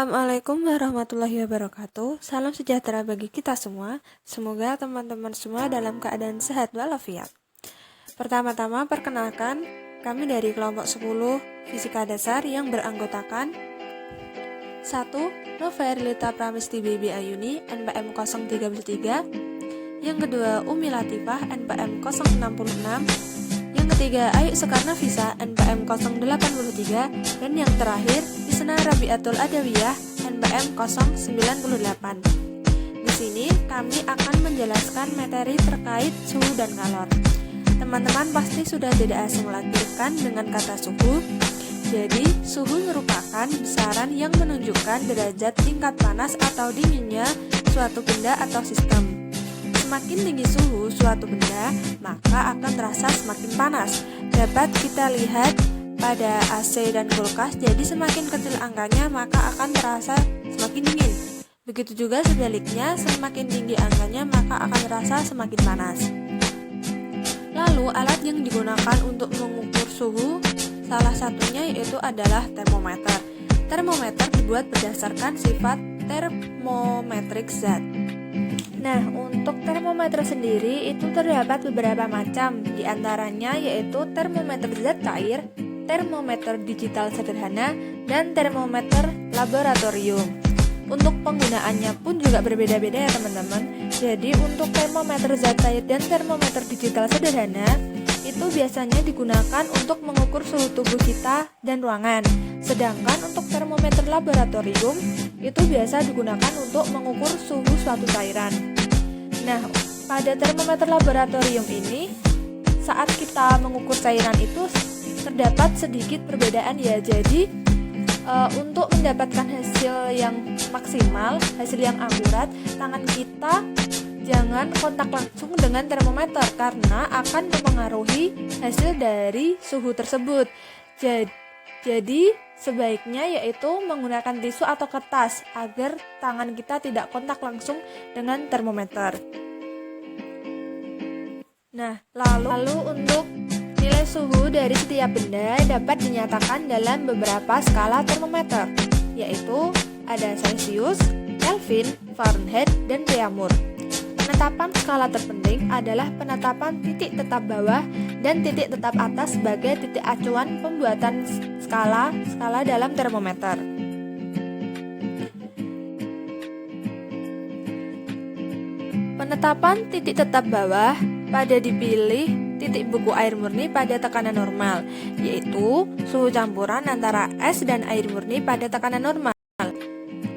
Assalamualaikum warahmatullahi wabarakatuh. Salam sejahtera bagi kita semua. Semoga teman-teman semua dalam keadaan sehat walafiat. Pertama-tama perkenalkan, kami dari kelompok 10 Fisika Dasar yang beranggotakan 1. Nova Erlita Pramesti Baby Ayuni NPM 033. Yang kedua Umi Latifah NPM 066. Yang ketiga Ayu Soekarno Visa NPM 083. Dan yang terakhir Isna Rabiatul Adawiyah NPM 098. Di sini kami akan menjelaskan materi terkait suhu dan kalor. Teman-teman pasti sudah tidak asing lagi kan dengan kata suhu. Jadi, suhu merupakan besaran yang menunjukkan derajat tingkat panas atau dinginnya suatu benda atau sistem. Semakin tinggi suhu suatu benda, maka akan terasa semakin panas. Dapat kita lihat pada AC dan kulkas, jadi semakin kecil angkanya maka akan terasa semakin dingin. Begitu juga sebaliknya, semakin tinggi angkanya maka akan terasa semakin panas. Lalu alat yang digunakan untuk mengukur suhu salah satunya yaitu adalah termometer. Termometer dibuat berdasarkan sifat termometrik zat. Nah, untuk termometer sendiri itu terdapat beberapa macam, di antaranya yaitu termometer zat cair, termometer digital sederhana, dan termometer laboratorium. Untuk penggunaannya pun juga berbeda-beda ya teman-teman. Jadi untuk termometer zat cair dan termometer digital sederhana itu biasanya digunakan untuk mengukur suhu tubuh kita dan ruangan. Sedangkan untuk termometer laboratorium itu biasa digunakan untuk mengukur suhu suatu cairan. Nah, pada termometer laboratorium ini saat kita mengukur cairan itu terdapat sedikit perbedaan ya. Jadi untuk mendapatkan hasil yang maksimal, hasil yang akurat, tangan kita jangan kontak langsung dengan termometer karena akan mempengaruhi hasil dari suhu tersebut. Jadi sebaiknya yaitu menggunakan tisu atau kertas agar tangan kita tidak kontak langsung dengan termometer. Nah, lalu untuk nilai suhu dari setiap benda dapat dinyatakan dalam beberapa skala termometer, yaitu ada Celcius, Kelvin, Fahrenheit, dan Reaumur. Penetapan skala terpenting adalah penetapan titik tetap bawah dan titik tetap atas sebagai titik acuan pembuatan skala dalam termometer. Penetapan titik tetap bawah pada dipilih titik buku air murni pada tekanan normal, yaitu suhu campuran antara es dan air murni pada tekanan normal.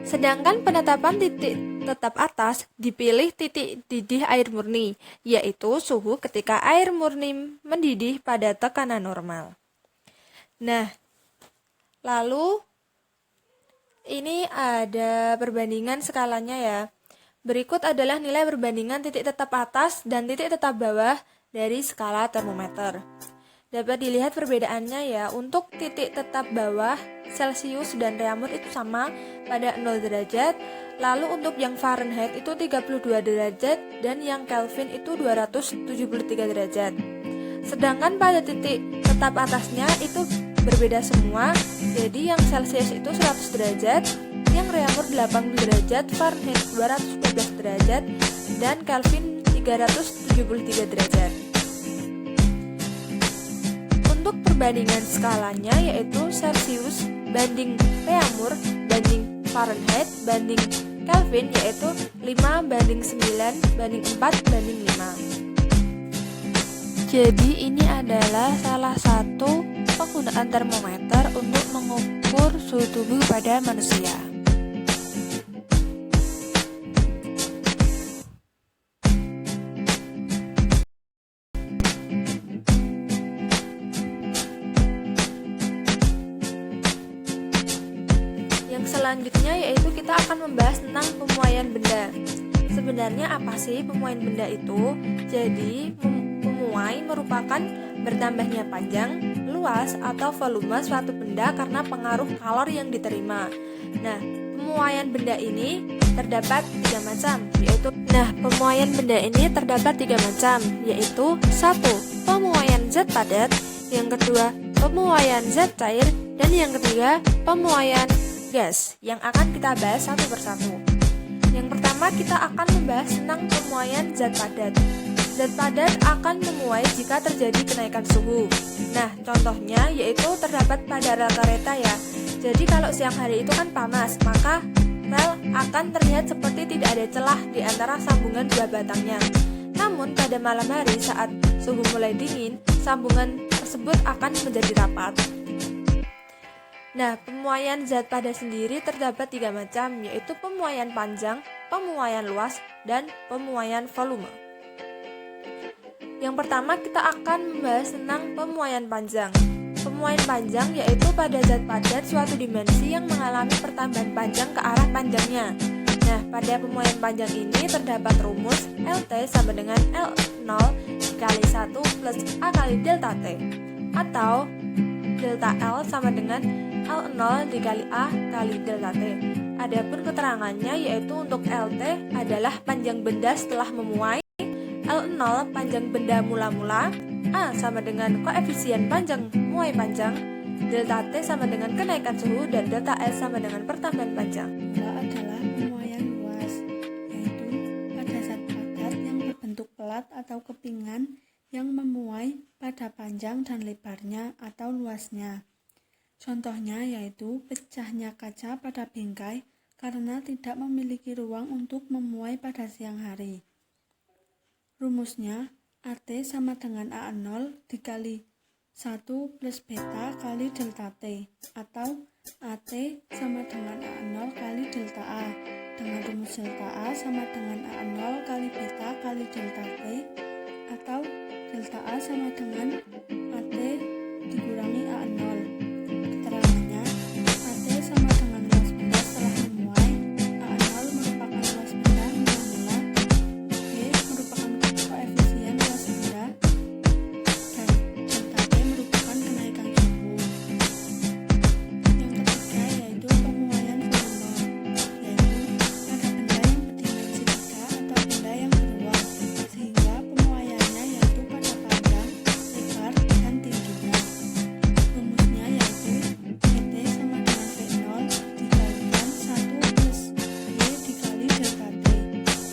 Sedangkan penetapan titik tetap atas dipilih titik didih air murni, yaitu suhu ketika air murni mendidih pada tekanan normal. Nah, lalu ini ada perbandingan skalanya ya. Berikut adalah nilai perbandingan titik tetap atas dan titik tetap bawah dari skala termometer. Dapat dilihat perbedaannya ya. Untuk titik tetap bawah, Celcius dan Reaumur itu sama pada 0 derajat. Lalu untuk yang Fahrenheit itu 32 derajat dan yang Kelvin itu 273 derajat. Sedangkan pada titik tetap atasnya itu berbeda semua. Jadi yang Celcius itu 100 derajat, yang Reaumur 80 derajat, Fahrenheit 212 derajat, dan Kelvin 373 derajat. Untuk perbandingan skalanya yaitu Celcius banding Reaumur banding Fahrenheit banding Kelvin yaitu 5:9 banding 4 banding 5. Jadi ini adalah salah satu penggunaan termometer untuk mengukur suhu tubuh pada manusia. Selanjutnya yaitu kita akan membahas tentang pemuaian benda. Sebenarnya apa sih pemuaian benda itu? Jadi pemuai merupakan bertambahnya panjang, luas, atau volume suatu benda karena pengaruh kalor yang diterima. Nah, pemuaian benda ini terdapat tiga macam, yaitu yaitu 1. Pemuaian zat padat, yang kedua pemuaian zat cair, dan yang ketiga pemuaian gas yang akan kita bahas satu persatu. Yang pertama kita akan membahas tentang pemuaian zat padat. Zat padat akan memuai jika terjadi kenaikan suhu. Nah, contohnya yaitu terdapat pada rel kereta ya. Jadi kalau siang hari itu kan panas, maka rel akan terlihat seperti tidak ada celah di antara sambungan dua batangnya. Namun pada malam hari saat suhu mulai dingin, sambungan tersebut akan menjadi rapat. Nah, pemuaian zat padat sendiri terdapat 3 macam, yaitu pemuaian panjang, pemuaian luas, dan pemuaian volume. Yang pertama kita akan membahas tentang pemuaian panjang. Pemuaian panjang yaitu pada zat padat suatu dimensi yang mengalami pertambahan panjang ke arah panjangnya. Nah, pada pemuaian panjang ini terdapat rumus LT sama dengan L0 dikali 1 plus A kali delta T, atau delta L sama dengan L0 dikali A kali delta T. Adapun keterangannya yaitu untuk LT adalah panjang benda setelah memuai, L0 panjang benda mula-mula, A sama dengan koefisien panjang muai panjang, delta T sama dengan kenaikan suhu, dan delta S sama dengan pertambahan panjang. Kedua adalah pemuaian luas, yaitu pada zat padat yang berbentuk pelat atau kepingan yang memuai pada panjang dan lebarnya atau luasnya. Contohnya yaitu pecahnya kaca pada bingkai karena tidak memiliki ruang untuk memuai pada siang hari. Rumusnya AT sama dengan A0 dikali 1 plus beta kali delta T, atau AT sama dengan A0 kali delta A, dengan rumus delta A sama dengan A0 kali beta kali delta T, atau delta A sama dengan AT dikurangi A0. Keterangannya, AT sama dengan luas benda setelah memuai, A0 merupakan luas benda mula-mula, B merupakan koefisien luas benda, dan delta T merupakan kenaikan suhu. Yang ketiga yaitu pemuaian volume, yaitu pada benda yang berdimensi 3 atau benda yang beruang, sehingga pemuaiannya yaitu pada panjang, lebar, dan tingginya. Rumusnya yaitu PT sama dengan V0 dikalikan 1 plus Y dikali delta T,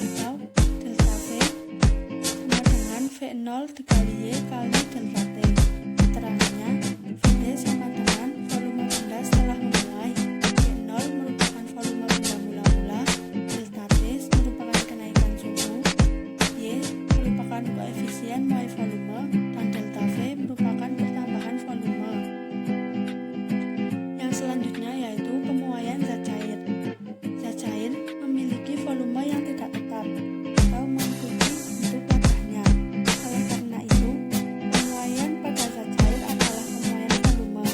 atau delta V sama dengan V0 dikali Y kali delta T. Keterangannya, VT sama dengan volume benda setelah memuai, V0 merupakan volume benda mula-mula, delta T merupakan kenaikan suhu, Y merupakan koefisien muai volume, dan delta V merupakan pertambahan volume. Yang selanjutnya yaitu pemuaian zat cair. Zat cair memiliki volume yang tidak tetap atau mengikuti bentuk wadahnya. Oleh karena itu, pemuaian pada zat cair adalah pemuaian volume.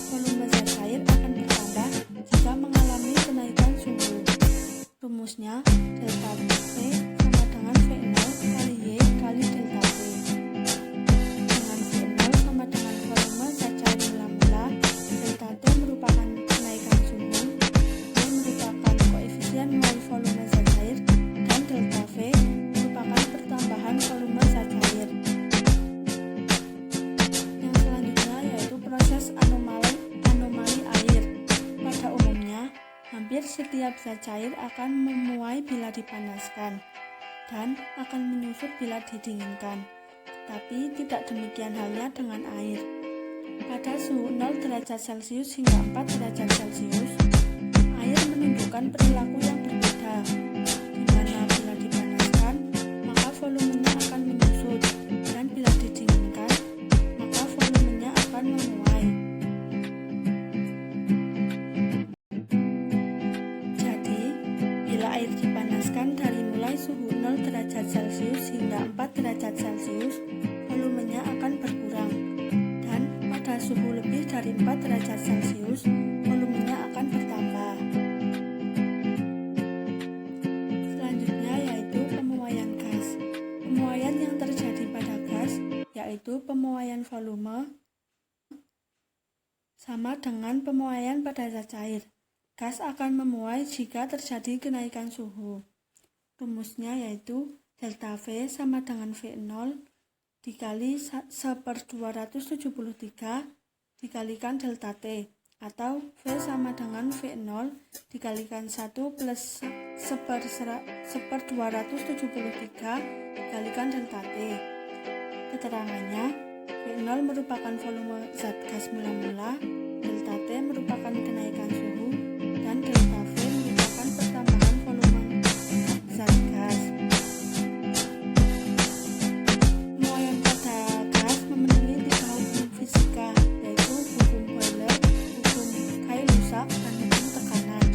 Volume zat cair akan bertambah jika mengalami kenaikan suhu. Rumusnya delta V sama dengan V0 kali Y kali delta T. Dengan V0 sama dengan volume zat cair mula-mula, delta T merupakan kenaikan suhu, Y merupakan koefisien muai volume zat cair, dan delta V merupakan pertambahan volume zat cair. Yang selanjutnya yaitu proses anomali air. Pada umumnya, hampir setiap zat cair akan memuai bila dipanaskan dan akan menyusut bila didinginkan. Tapi tidak demikian halnya dengan air. Pada suhu 0 derajat Celcius hingga 4 derajat Celcius, air menunjukkan perilaku yang berbeda, di mana bila dipanaskan, maka volumenya akan menyusut, dan bila didinginkan, maka volumenya akan memuai. Jadi, bila air dipanaskan dari mulai suhu 0 derajat Celcius hingga 4 derajat Celcius, volumenya akan berkurang. Dan pada suhu lebih dari 4 derajat Celcius, volumenya akan bertambah. Selanjutnya yaitu pemuaian gas. Pemuaian yang terjadi pada gas yaitu pemuaian volume sama dengan pemuaian pada zat cair. Gas akan memuai jika terjadi kenaikan suhu. Rumusnya yaitu delta V sama dengan V0 dikali 1/273 dikalikan delta T, atau V sama dengan V0 dikalikan 1 plus 1/273 dikalikan delta T. Keterangannya, V0 merupakan volume zat gas mula-mula, delta T merupakan kenaikan suhu, dan delta V merupakan pertambahan volume zat gas. Penguaian pada gas memenuhi 3 hukum fisika, yaitu hukum Boiler, hukum Kay-Lussac, dan hukum tekanan.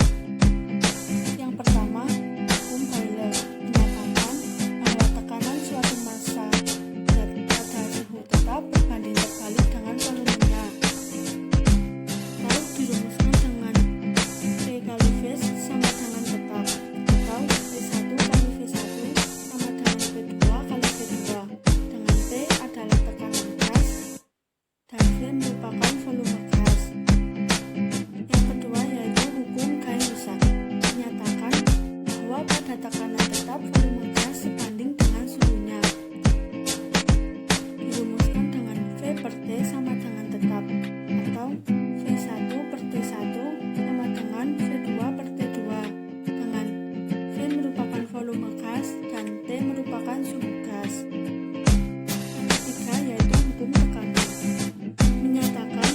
Yang pertama, hukum Boiler menyatakan bahwa tekanan suatu massa zat pada suhu tetap berbanding terbalik dengan volumenya. Lalu dirumuskan dengan P kali V sama dengan tetap, atau V1 kali V1 sama dengan V2 kali V2, dengan P adalah tekanan gas dan V merupakan volume gas. Yang kedua yaitu hukum Kay-Lussac menyatakan bahwa pada tekanan tetap volume gas sebanding dengan suhunya. Dirumuskan dengan V per T sama dengan tetap, atau V1 per T1 sama dengan V2 per T2, dengan V merupakan volume gas dan T merupakan suhu gas. Yang ketiga yaitu hukum tekanan menyatakan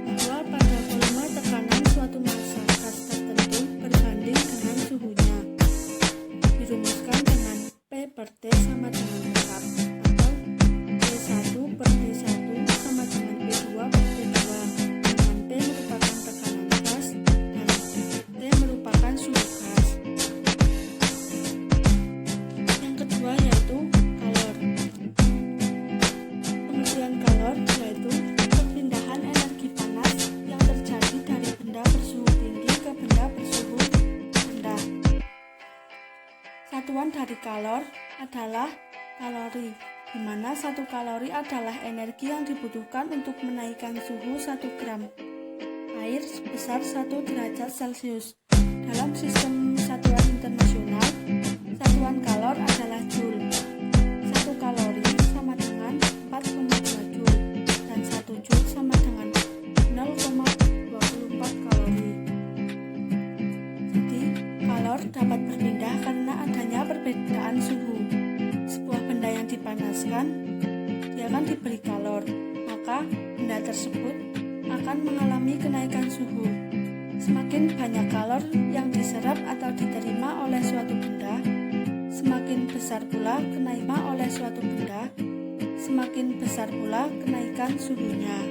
bahwa pada volume tekanan suatu massa gas tertentu berbanding dengan suhunya. Dirumuskan dengan P per T sama dengan tetap, atau P1 per T1 sama dengan P2 per T2, dengan P merupakan tekanan gas dan T merupakan suhu gas. Yang kedua yaitu kalor. Pengertian kalor yaitu perpindahan energi panas yang terjadi dari benda bersuhu tinggi ke benda bersuhu rendah. Satuan dari kalor adalah kalori, di mana 1 kalori adalah energi yang dibutuhkan untuk menaikkan suhu 1 gram air sebesar 1 derajat Celcius. Dalam sistem satuan internasional, satuan kalor adalah joule. 1 kalori sama dengan 4,2 joule, dan 1 joule sama dengan 0,24 kalori. Jadi, kalor dapat berpindah karena adanya perbedaan suhu. Sebuah benda yang dipanaskan, dia akan diberi kalor, maka benda tersebut akan mengalami kenaikan suhu. Semakin banyak kalor yang diserap atau diterima oleh suatu benda, semakin besar pula kenaikan oleh suatu benda, semakin besar pula kenaikan suhunya.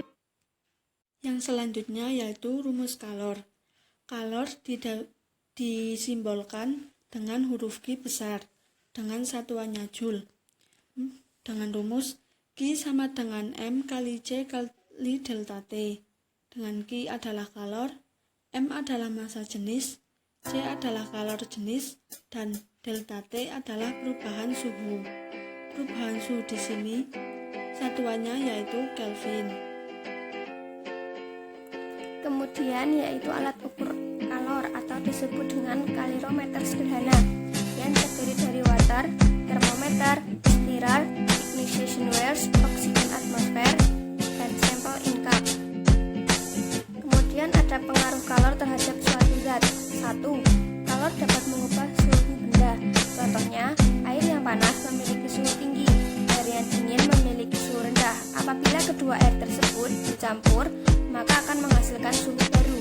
Yang selanjutnya yaitu rumus kalor. Kalor disimbolkan dengan huruf Q besar, dengan satuannya joule, dengan rumus Q sama dengan M kali C kali delta T, dengan Q adalah kalor, M adalah massa jenis, C adalah kalor jenis, dan delta T adalah perubahan suhu. Perubahan suhu di sini satuannya yaitu Kelvin. Kemudian yaitu alat ukur kalor atau disebut dengan kalirometer sederhana yang terdiri dari water, termometer, spiral, ignition wires, oksigen atmosfer, dan sampel in cup. Kemudian ada pengaruh kalor terhadap suatu zat. 1. Kalor dapat mengubah suhu benda. Contohnya, air yang panas memiliki suhu tinggi, air yang dingin memiliki suhu rendah. Apabila kedua air tersebut dicampur, maka akan menghasilkan suhu baru.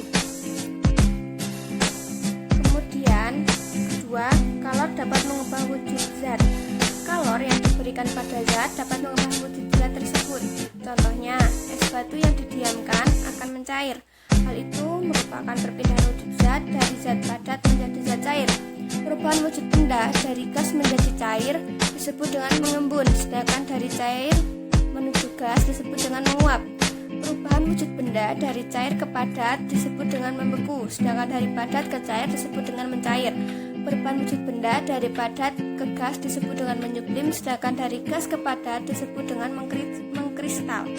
Kemudian, kedua, kalor dapat mengubah wujud zat. Kalor yang diberikan pada zat dapat mengubah wujud zat tersebut. Contohnya, es batu yang didiamkan akan mencair. Hal itu merupakan perpindahan wujud zat dari zat padat menjadi zat cair. Perubahan wujud benda dari gas menjadi cair disebut dengan mengembun, sedangkan dari cair menuju gas disebut dengan menguap. Perubahan wujud benda dari cair ke padat disebut dengan membeku, sedangkan dari padat ke cair disebut dengan mencair. Perubahan wujud benda dari padat ke gas disebut dengan menyublim, sedangkan dari gas ke padat disebut dengan mengkristal.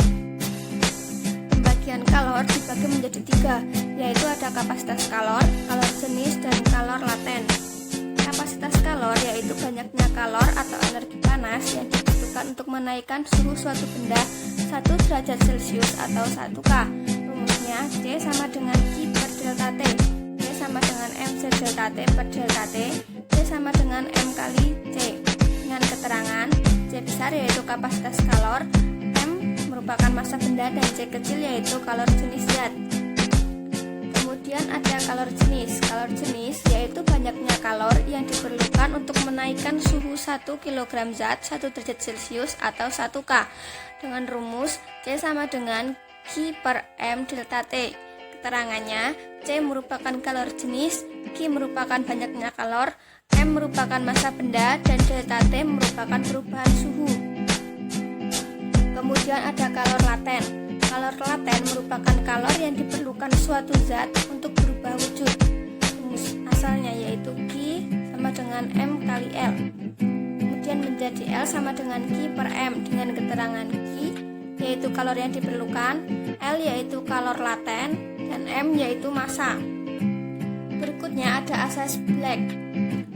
Pembagian kalor dibagi menjadi 3, yaitu ada kapasitas kalor, kalor jenis, dan kalor laten. Kapasitas kalor yaitu banyaknya kalor atau energi panas yang dibutuhkan untuk menaikkan suhu suatu benda 1 derajat Celcius atau 1 K. Rumusnya Berikutnya C sama dengan Q per delta T. C sama dengan MC delta T per delta T. C sama dengan M kali C. Dengan keterangan C besar yaitu kapasitas kalor, M merupakan massa benda, dan C kecil yaitu kalor jenis zat. Kemudian ada kalor jenis. Kalor jenis yaitu banyaknya kalor yang diperlukan untuk menaikkan suhu 1 kg zat 1 derajat Celcius atau 1 K dengan rumus C sama dengan Q per M delta T. Keterangannya, C merupakan kalor jenis, Q merupakan banyaknya kalor, M merupakan massa benda, dan delta T merupakan perubahan suhu. Kemudian ada kalor laten. Kalor laten merupakan kalor yang diperlukan suatu zat untuk berubah wujud. Rumus asalnya yaitu Q sama dengan M kali L. Kemudian menjadi L sama dengan Q per M dengan keterangan Q yaitu kalor yang diperlukan, L yaitu kalor laten, dan M yaitu massa. Berikutnya ada asas Black.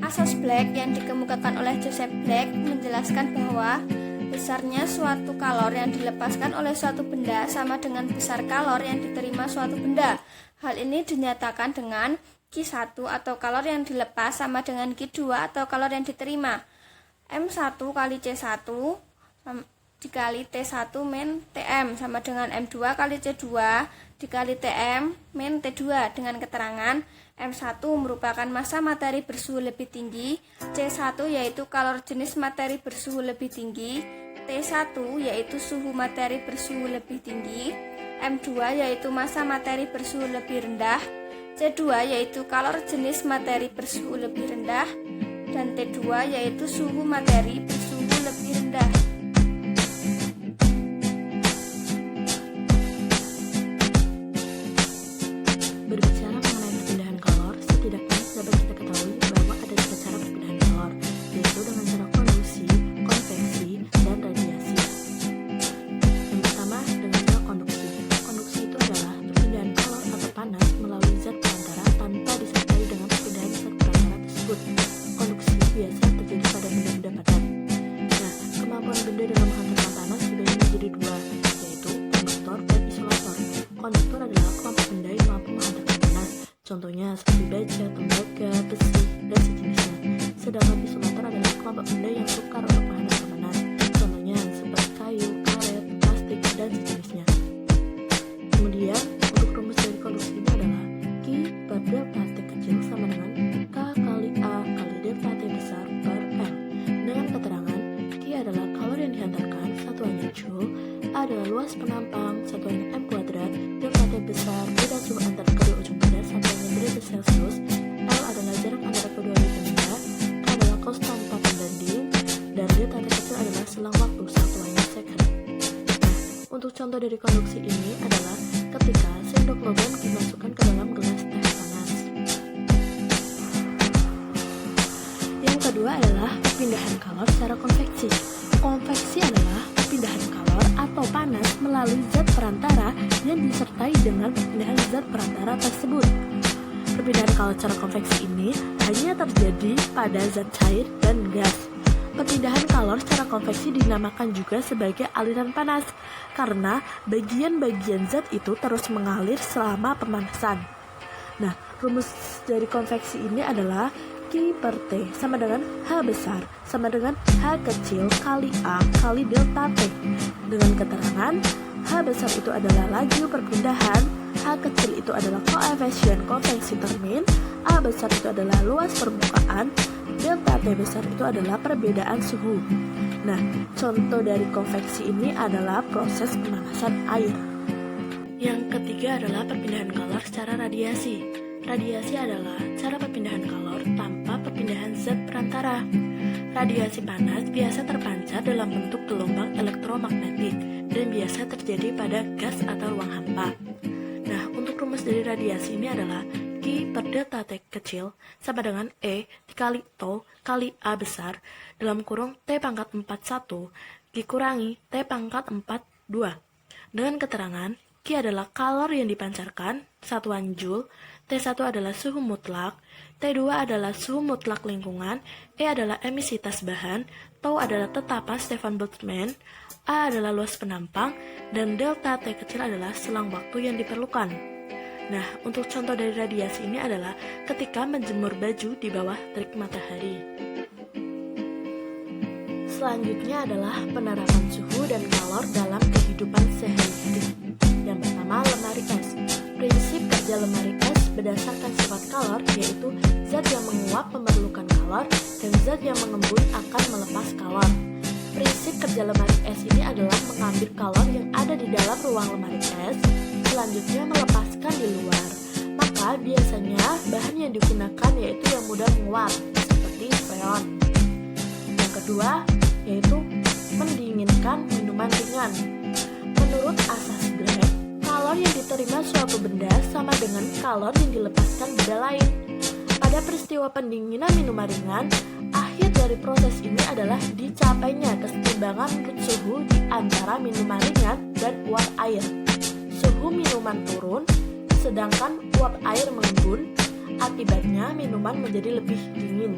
Asas Black yang dikemukakan oleh Joseph Black menjelaskan bahwa besarnya suatu kalor yang dilepaskan oleh suatu benda sama dengan besar kalor yang diterima suatu benda. Hal ini dinyatakan dengan Q1 atau kalor yang dilepas sama dengan Q2 atau kalor yang diterima. M1 kali C1 dikali T1 min Tm sama dengan M2 kali C2 dikali Tm min T2 dengan keterangan M1 merupakan massa materi bersuhu lebih tinggi, C1 yaitu kalor jenis materi bersuhu lebih tinggi, T1 yaitu suhu materi bersuhu lebih tinggi, M2 yaitu massa materi bersuhu lebih rendah, C2 yaitu kalor jenis materi bersuhu lebih rendah, dan T2 yaitu suhu materi bersuhu lebih rendah. Berbicara mengenai perpindahan kalor, setidaknya dapat kita ketahui bahwa ada 3 cara perpindahan kalor, yaitu dengan cara konduksi, konveksi, dan radiasi. Yang pertama, dengan cara konduksi. Konduksi itu adalah perpindahan kalor atau panas melalui zat perantara tanpa disertai dengan perpindahan zat perantara tersebut. Konduksi biasa terjadi pada benda-benda padat. Nah, kemampuan benda dalam menghantarkan panas dibagi menjadi 2, yaitu konduktor dan isolator. Konduktor adalah kelompok benda yang mampu menghantarkan panas, contohnya seperti baja, tembaga, besi, dan sejenisnya. Sedangkan isolator adalah kelompok benda yang sukar untuk menghantarkan panas, contohnya seperti kayu, karet, plastik, dan sejenisnya. Kemudian, untuk rumus dari konduksi ini adalah Q per delta T kecil sama dengan K kali A kali delta T besar per L. Dengan keterangan, Q adalah kalor yang dihantarkan, satuannya joule, A adalah luas penampang, satuannya M kuadrat, delta T besar, beda suhu antara kedua ujung benda, satuannya derajat Celcius, L adalah jarak antara kedua ujung benda, K adalah konstanta pembanding, dan delta T kecil adalah selang waktu, satuannya second. Nah, untuk contoh dari konduksi ini adalah ketika sendok logam dimasukkan ke dalam gelas teh panas. Yang kedua adalah perpindahan kalor secara konveksi. Konveksi adalah perpindahan kalor atau panas melalui zat perantara yang disertai dengan perpindahan zat perantara tersebut. Perpindahan kalor secara konveksi ini hanya terjadi pada zat cair dan gas. Perpindahan kalor secara konveksi dinamakan juga sebagai aliran panas karena bagian-bagian zat itu terus mengalir selama pemanasan. Nah, rumus dari konveksi ini adalah Q per T sama dengan H besar sama dengan H kecil kali A kali delta T. Dengan keterangan H besar itu adalah laju perpindahan, H kecil itu adalah koefisien konveksi termin, A besar itu adalah luas permukaan, delta T besar itu adalah perbedaan suhu. Nah, contoh dari konveksi ini adalah proses pemanasan air. Yang ketiga adalah perpindahan kalor secara radiasi. Radiasi adalah cara perpindahan kalor tanpa perpindahan zat perantara. Radiasi panas biasa terpancar dalam bentuk gelombang elektromagnetik dan biasa terjadi pada gas atau ruang hampa. Nah, untuk rumus dari radiasi ini adalah Q per delta T kecil sama dengan E dikali tau kali A besar dalam kurung T pangkat 41 dikurangi T pangkat 42. Dengan keterangan Q adalah kalor yang dipancarkan, satuan joule, T1 adalah suhu mutlak, T2 adalah suhu mutlak lingkungan, E adalah emisitas bahan, tau adalah tetapa Stefan Boltzmann, A adalah luas penampang, dan delta T kecil adalah selang waktu yang diperlukan. Nah, untuk contoh dari radiasi ini adalah ketika menjemur baju di bawah terik matahari. Selanjutnya adalah penerapan suhu dan kalor dalam kehidupan sehari-hari. Yang pertama, lemari es. Prinsip kerja lemari es berdasarkan sifat kalor, yaitu zat yang menguap memerlukan kalor dan zat yang mengembun akan melepas kalor. Prinsip kerja lemari es ini adalah mengambil kalor yang ada di dalam ruang lemari es, selanjutnya melepaskan di luar. Maka biasanya bahan yang digunakan yaitu yang mudah menguap, seperti freon. Yang kedua, yaitu mendinginkan minuman ringan. Menurut asas Black, kalor yang diterima suatu benda sama dengan kalor yang dilepaskan benda lain. Pada peristiwa pendinginan minuman ringan, akhir dari proses ini adalah dicapainya keseimbangan suhu di antara minuman ringan dan uap air. Suhu minuman turun, sedangkan uap air mengembun, akibatnya minuman menjadi lebih dingin.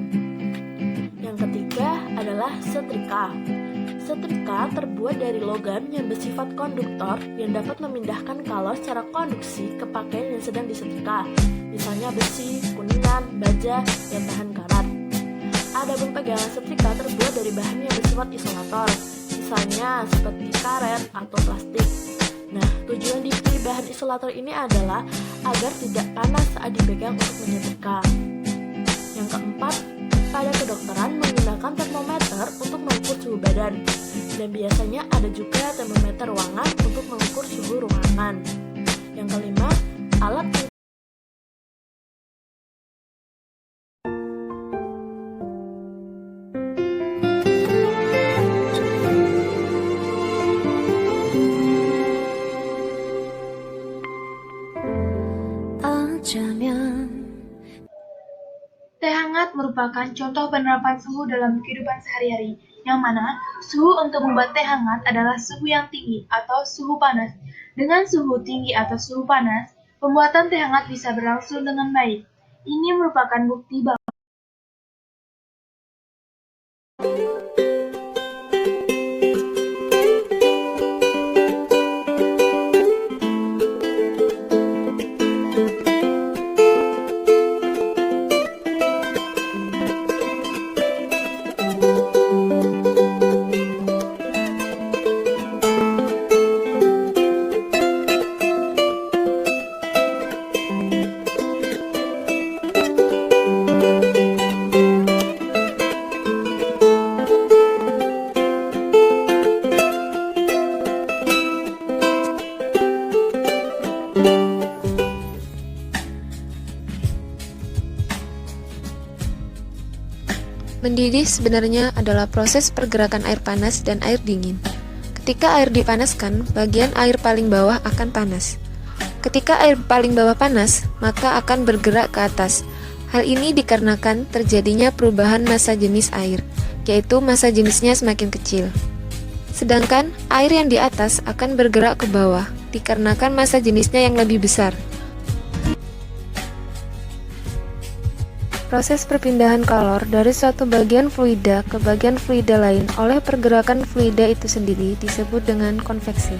Yang ketiga adalah setrika. Setrika terbuat dari logam yang bersifat konduktor yang dapat memindahkan kalor secara konduksi ke pakaian yang sedang disetrika, misalnya besi, kuningan, baja yang tahan karat. Adapun pegangan setrika terbuat dari bahan yang bersifat isolator, misalnya seperti karet atau plastik. Nah, tujuan dipilih bahan isolator ini adalah agar tidak panas saat dipegang untuk menyetrika. Yang keempat, pada kedokteran menggunakan termometer untuk mengukur suhu badan, dan biasanya ada juga termometer ruangan untuk mengukur suhu ruangan. Yang kelima, alat Teh hangat merupakan contoh penerapan suhu dalam kehidupan sehari-hari, yang mana suhu untuk membuat teh hangat adalah suhu yang tinggi atau suhu panas. Dengan suhu tinggi atau suhu panas, pembuatan teh hangat bisa berlangsung dengan baik. Ini merupakan bukti bahwa Mendidih sebenarnya adalah proses pergerakan air panas dan air dingin. Ketika air dipanaskan, bagian air paling bawah akan panas. Ketika air paling bawah panas, maka akan bergerak ke atas. Hal ini dikarenakan terjadinya perubahan massa jenis air, yaitu massa jenisnya semakin kecil. Sedangkan air yang di atas akan bergerak ke bawah, dikarenakan massa jenisnya yang lebih besar. Proses perpindahan kalor dari suatu bagian fluida ke bagian fluida lain oleh pergerakan fluida itu sendiri disebut dengan konveksi.